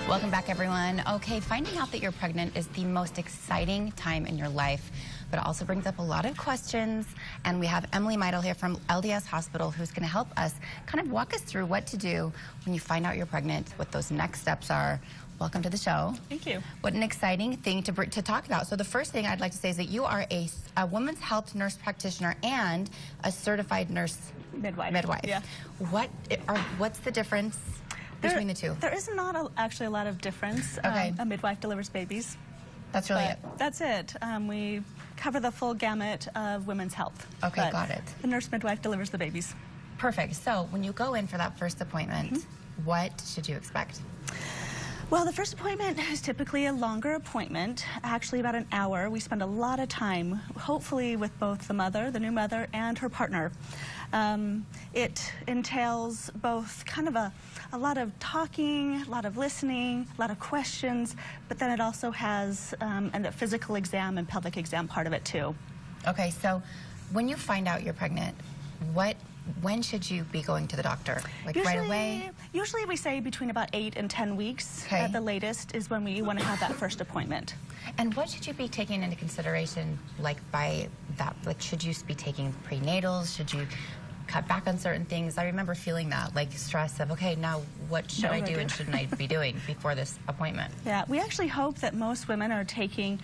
Welcome back, everyone. Okay, finding out that you're pregnant is the most exciting time in your life, but it also brings up a lot of questions. And we have Emily Meidell here from LDS Hospital, who's going to help us kind of walk us through what to do when you find out you're pregnant, what those next steps are. Welcome to the show. Thank you. What an exciting thing to talk about. So the first thing I'd like to say is that you are a women's health nurse practitioner and a certified nurse midwife. Yeah. What's the difference between the two? There is not actually a lot of difference. Okay. A midwife delivers babies. That's really it. That's it. We cover the full gamut of women's health. Okay, got it. The nurse midwife delivers the babies. Perfect. So when you go in for that first appointment, what should you expect? Well, the first appointment is typically a longer appointment, actually about an hour. We spend a lot of time, hopefully with both the mother, the new mother, and her partner. It entails both kind of a lot of talking, a lot of listening, a lot of questions, but then it also has a physical exam and pelvic exam part of it too. Okay, so when you find out you're pregnant, when should you be going to the doctor? Like right away? Usually we say between about 8 and 10 weeks at the latest is when we want to have that first appointment. And what should you be taking into consideration, like by that? Like, should you be taking prenatals? Should you cut back on certain things? I remember feeling that, like stress of, okay, now what should I do and shouldn't I be doing before this appointment? Yeah, we actually hope that most women are taking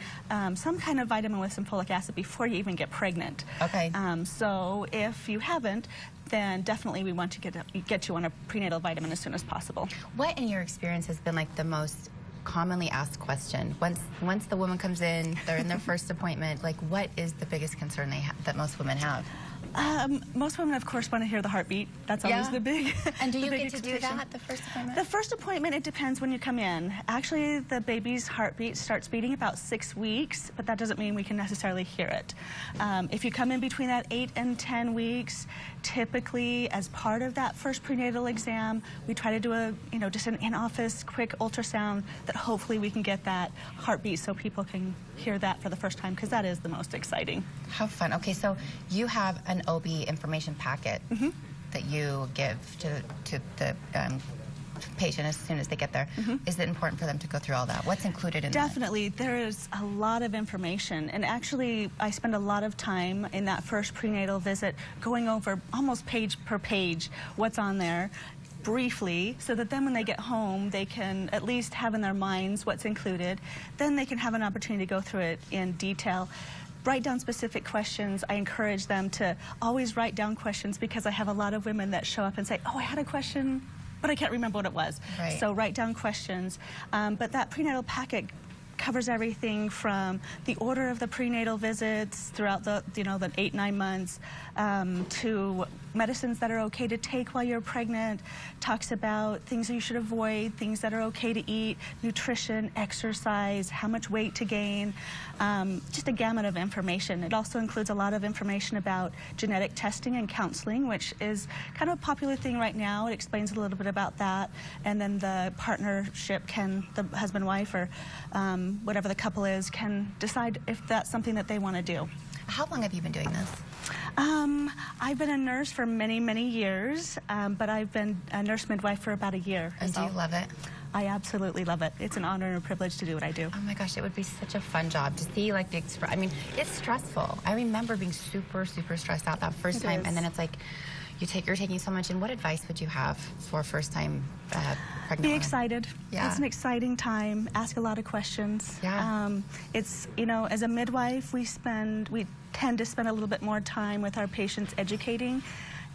some kind of vitamin with some folic acid before you even get pregnant. Okay. So if you haven't, then definitely we want to get you on a prenatal vitamin as soon as possible. What in your experience has been like the most commonly asked question? Once the woman comes in, they're in their first appointment, like what is the biggest concern that most women have? Most women, of course, want to hear the heartbeat. That's always the big. And do you get to do that the first appointment? The first appointment, it depends when you come in. Actually, the baby's heartbeat starts beating about 6 weeks, but that doesn't mean we can necessarily hear it. If you come in between that 8 and 10 weeks, typically as part of that first prenatal exam, we try to do just an in-office quick ultrasound that hopefully we can get that heartbeat so people can hear that for the first time, because that is the most exciting. How fun. Okay, so you have an OB information packet that you give to the patient as soon as they get there. Is it important for them to go through all that? What's included in that? Definitely. There is a lot of information, and actually I spend a lot of time in that first prenatal visit going over almost page per page what's on there briefly, so that then when they get home they can at least have in their minds what's included. Then they can have an opportunity to go through it in detail. Write down specific questions. I encourage them to always write down questions, because I have a lot of women that show up and say, oh, I had a question, but I can't remember what it was. Right. So write down questions. But that prenatal packet covers everything from the order of the prenatal visits throughout the 8-9 months to medicines that are okay to take while you're pregnant, talks about things that you should avoid, things that are okay to eat, nutrition, exercise, how much weight to gain, just a gamut of information. It also includes a lot of information about genetic testing and counseling, which is kind of a popular thing right now. It explains a little bit about that, and then the partnership the husband-wife or whatever the couple is can decide if that's something that they want to do. How long have you been doing this? I've been a nurse for many, many years, but I've been a nurse midwife for about a year. And do you love it? I absolutely love it. It's an honor and a privilege to do what I do. Oh my gosh, it would be such a fun job to see like I mean, it's stressful. I remember being super, super stressed out that first time, and then it's like you're taking so much. And what advice would you have for first-time pregnant Be women? Excited. Yeah. It's an exciting time. Ask a lot of questions. Yeah. It's, as a midwife, we tend to spend a little bit more time with our patients educating.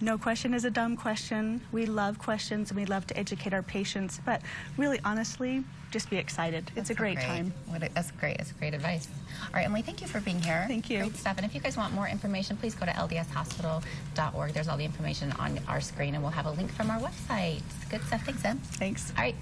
No question is a dumb question. We love questions, and we love to educate our patients. But really, honestly, just be excited. It's a great time. That's great. That's great advice. All right, Emily, thank you for being here. Thank you. Great stuff. And if you guys want more information, please go to ldshospital.org. There's all the information on our screen, and we'll have a link from our website. Good stuff. Thanks, Em. Thanks. All right.